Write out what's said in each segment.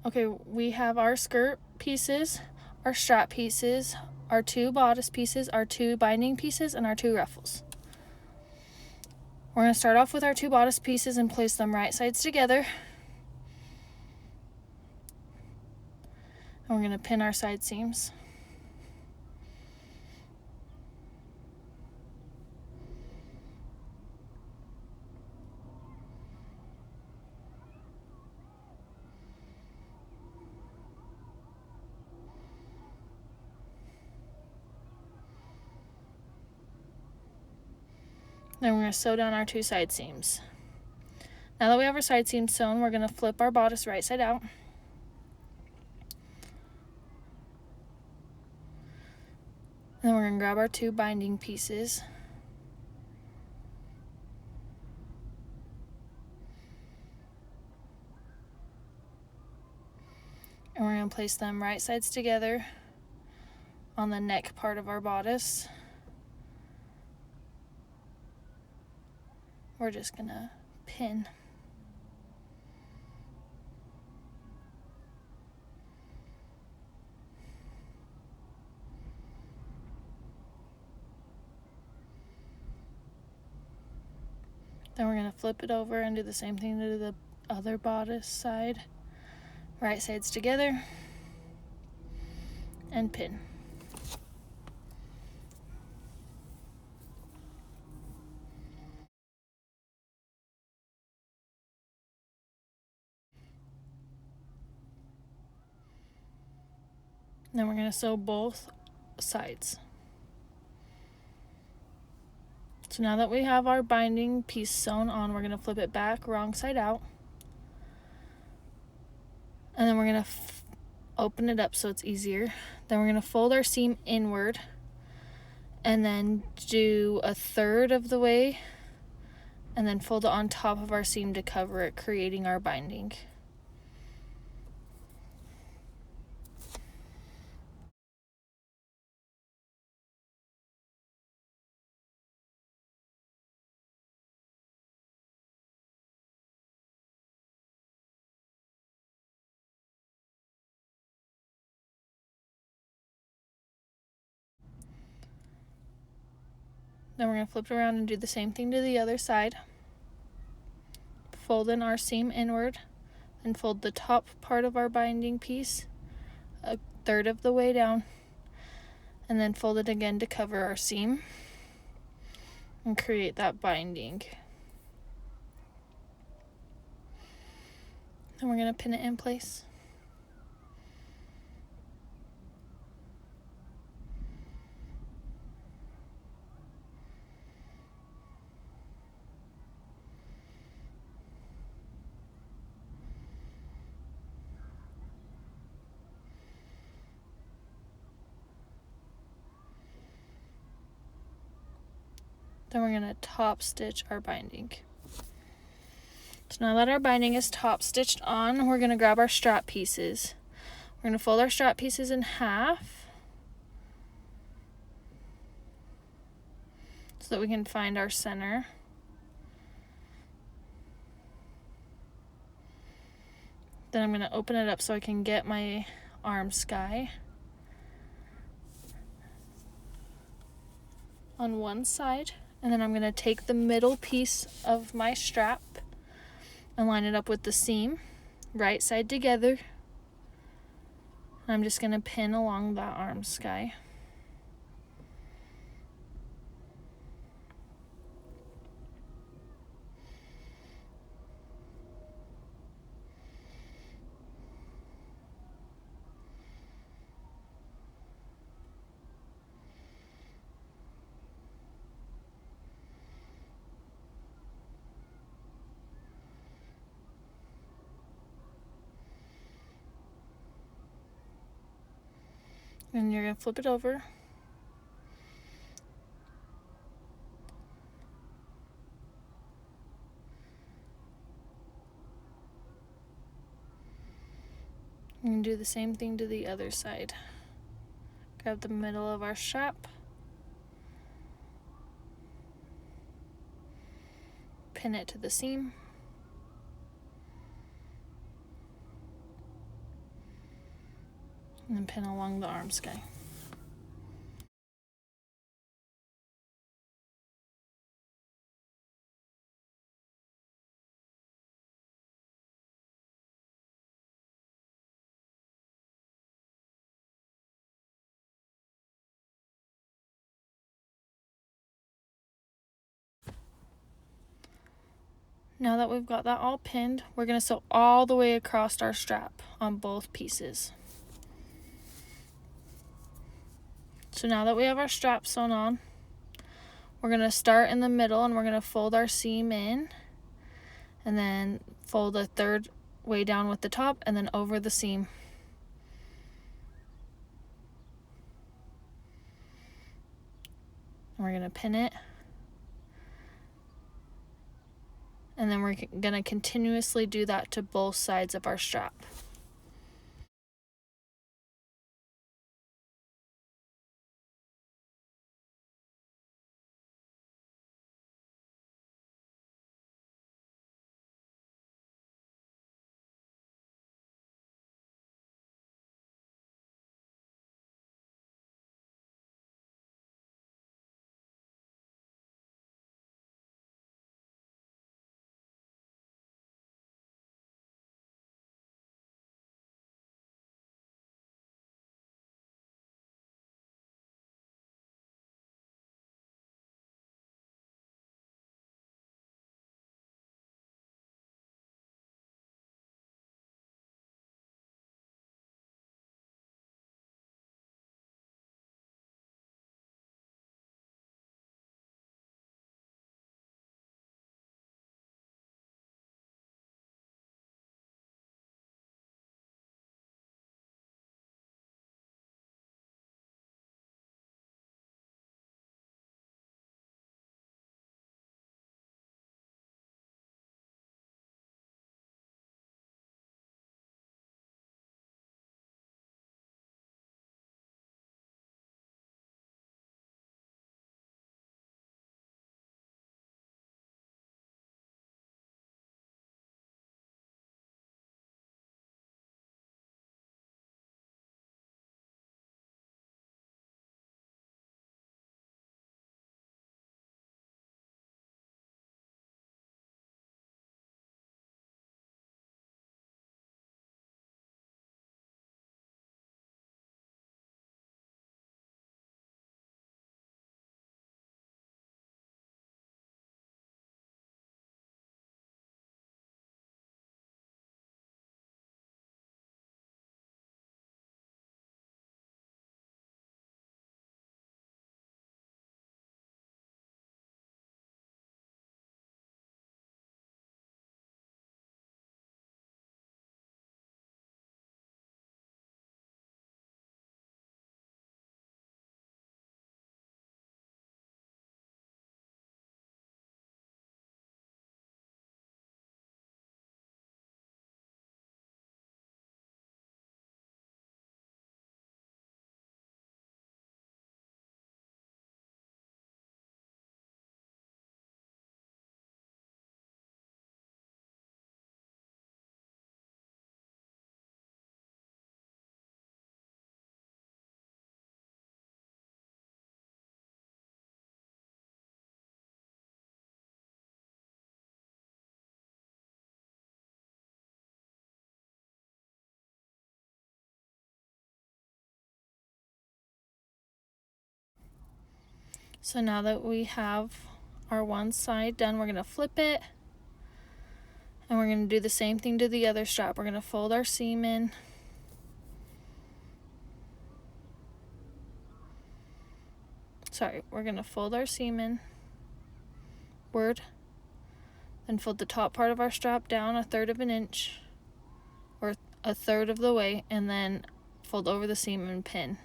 Okay, we have our skirt pieces, our strap pieces, our 2 bodice pieces, our 2 binding pieces, and our 2 ruffles. We're going to start off with our 2 bodice pieces and place them right sides together. And we're going to pin our side seams. Then we're going to sew down our 2 side seams. Now that we have our side seams sewn, we're going to flip our bodice right side out. And then we're going to grab our 2 binding pieces. And we're going to place them right sides together on the neck part of our bodice. We're just going to pin. Then we're going to flip it over and do the same thing to the other bodice side. Right sides together and pin. Then we're going to sew both sides. So now that we have our binding piece sewn on, we're going to flip it back, wrong side out. And then we're going to open it up so it's easier. Then we're going to fold our seam inward and then do 1/3 of the way and then fold it on top of our seam to cover it, creating our binding. Then we're going to flip it around and do the same thing to the other side. Fold in our seam inward and fold the top part of our binding piece 1/3 of the way down, and then fold it again to cover our seam and create that binding. And we're going to pin it in place. Then we're going to top stitch our binding. So now that our binding is top stitched on, we're going to grab our strap pieces. We're going to fold our strap pieces in half so that we can find our center. Then I'm going to open it up so I can get my arm sky on one side. And then I'm going to take the middle piece of my strap and line it up with the seam, right side together. I'm just going to pin along that arm sky. And you're going to flip it over. And do the same thing to the other side. Grab the middle of our strap, pin it to the seam, and pin along the arm sky. Now that we've got that all pinned, we're going to sew all the way across our strap on both pieces. So now that we have our strap sewn on, we're going to start in the middle and we're going to fold our seam in and then fold a third way down with the top and then over the seam. And we're going to pin it. And then we're going to continuously do that to both sides of our strap. So now that we have our one side done, we're going to flip it and we're going to do the same thing to the other strap. We're going to fold our seam in. We're going to fold our seam in, then fold the top part of our strap down 1/3 of an inch or 1/3 of the way, and then fold over the seam and pin.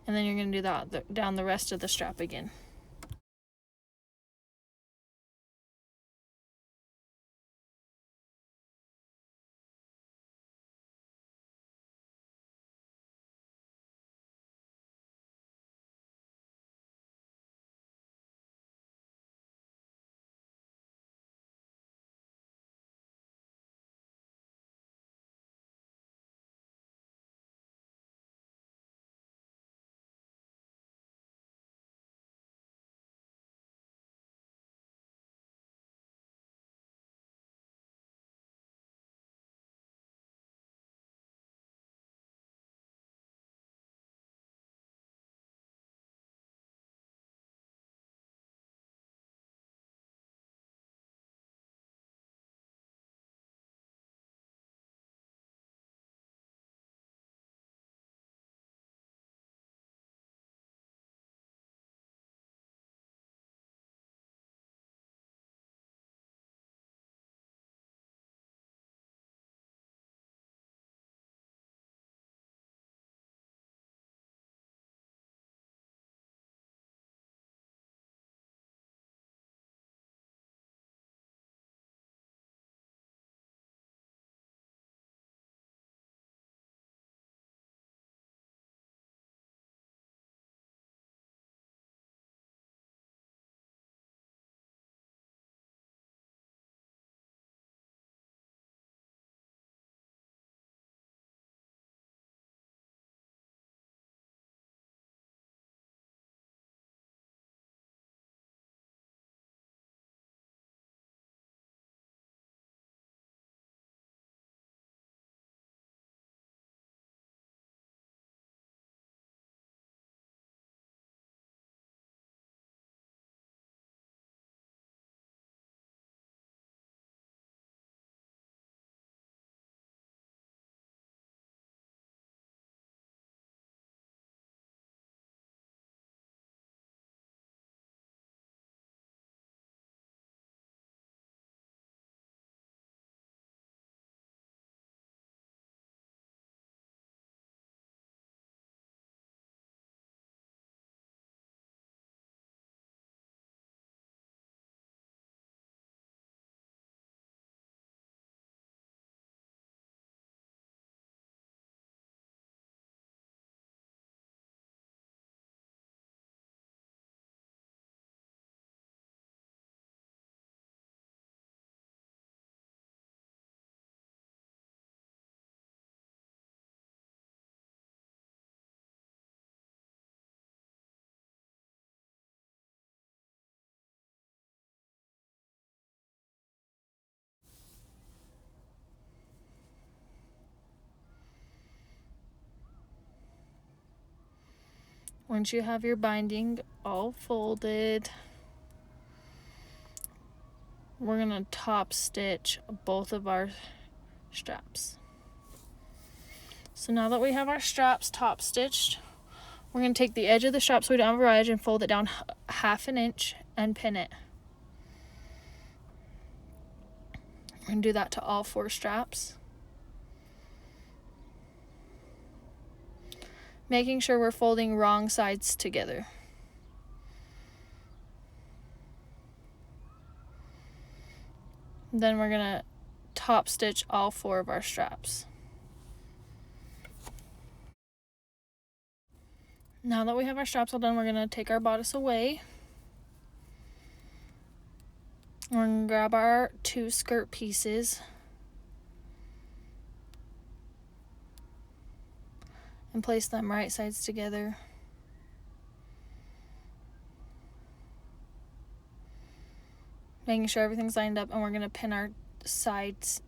And then you're going to do that down the rest of the strap again. Once you have your binding all folded, we're going to top stitch both of our straps. So now that we have our straps top stitched, we're going to take the edge of the strap so we don't have a raw edge and fold it down 1/2 inch and pin it. We're going to do that to all 4 straps. Making sure we're folding wrong sides together. Then we're going to top stitch all 4 of our straps. Now that we have our straps all done, we're going to take our bodice away. We're going to grab our 2 skirt pieces and place them right sides together. Making sure everything's lined up, and we're going to pin our sides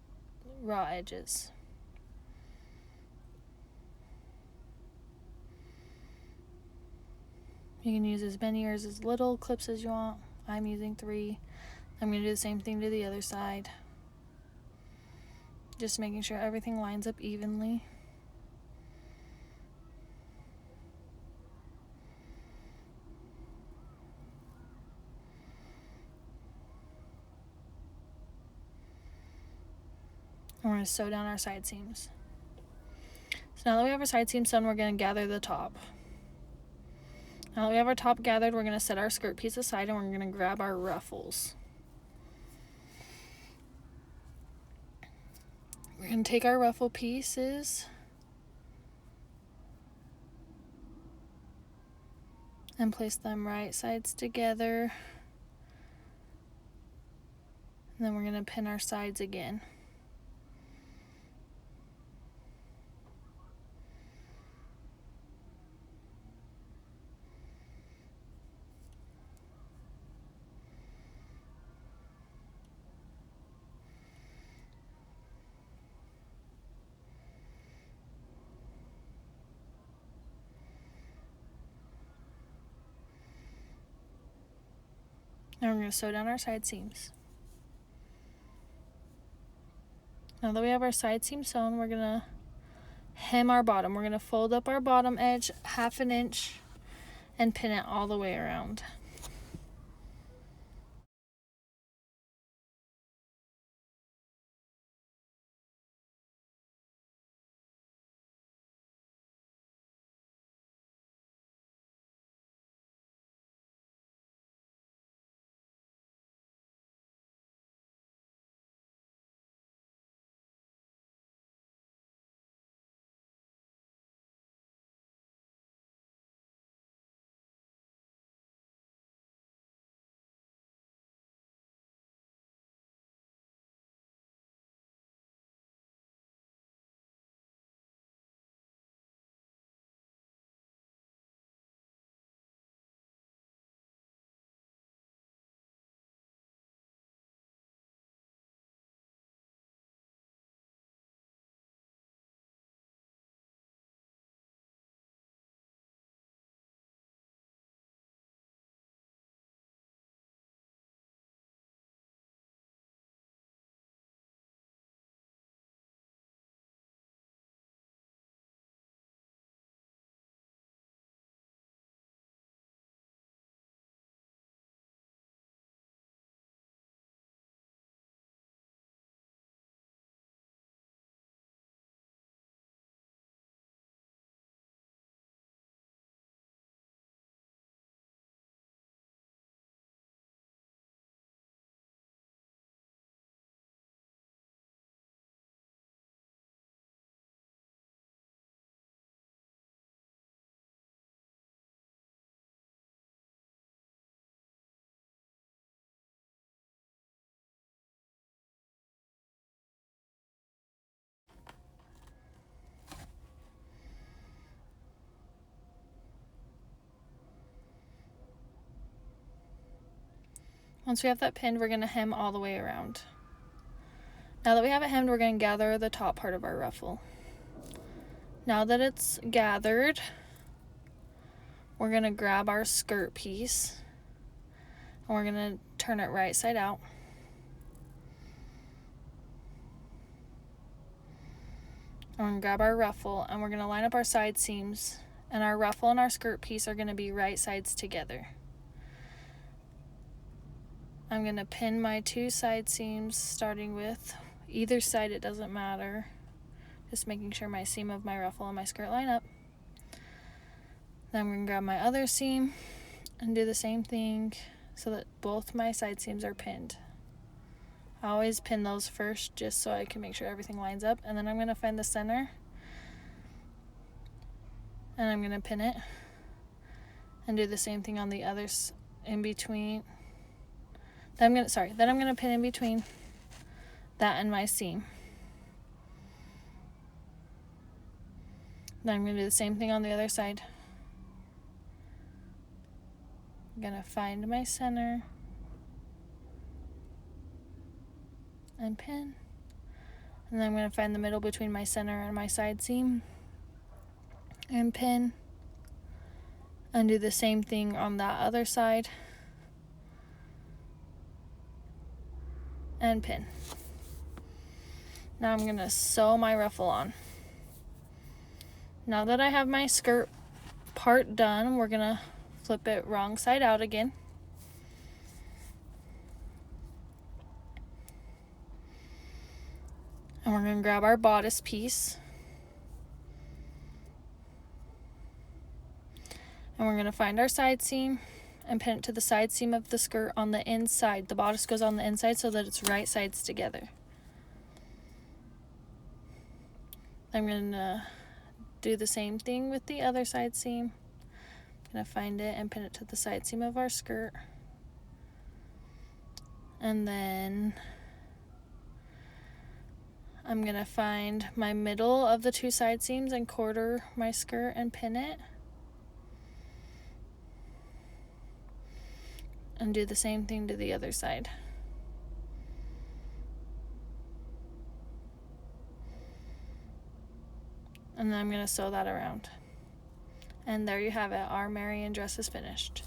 raw edges. You can use as many or as little clips as you want. I'm using 3. I'm going to do the same thing to the other side. Just making sure everything lines up evenly. And we're going to sew down our side seams. So now that we have our side seams sewn, we're going to gather the top. Now that we have our top gathered, we're going to set our skirt piece aside and we're going to grab our ruffles. We're going to take our ruffle pieces and place them right sides together. And then we're going to pin our sides again. Now we're going to sew down our side seams. Now that we have our side seam sewn, we're going to hem our bottom. We're going to fold up our bottom edge 1/2 inch and pin it all the way around. Once we have that pinned, we're going to hem all the way around. Now that we have it hemmed, we're going to gather the top part of our ruffle. Now that it's gathered, we're going to grab our skirt piece and we're going to turn it right side out. And we're going to grab our ruffle and we're going to line up our side seams, and our ruffle and our skirt piece are going to be right sides together. I'm going to pin my 2 side seams starting with either side, it doesn't matter. Just making sure my seam of my ruffle and my skirt line up. Then I'm going to grab my other seam and do the same thing so that both my side seams are pinned. I always pin those first just so I can make sure everything lines up, and then I'm going to find the center and I'm going to pin it and do the same thing on the others in between. Then I'm going to pin in between that and my seam. Then I'm going to do the same thing on the other side. I'm going to find my center and pin. And then I'm going to find the middle between my center and my side seam and pin. And do the same thing on that other side and pin. Now I'm going to sew my ruffle on. Now that I have my skirt part done, we're going to flip it wrong side out again. And we're going to grab our bodice piece. And we're going to find our side seam and pin it to the side seam of the skirt on the inside. The bodice goes on the inside so that it's right sides together. I'm going to do the same thing with the other side seam. I'm going to find it and pin it to the side seam of our skirt. And then I'm going to find my middle of the 2 side seams and quarter my skirt and pin it. And do the same thing to the other side. And then I'm going to sew that around. And there you have it. Our Marion dress is finished.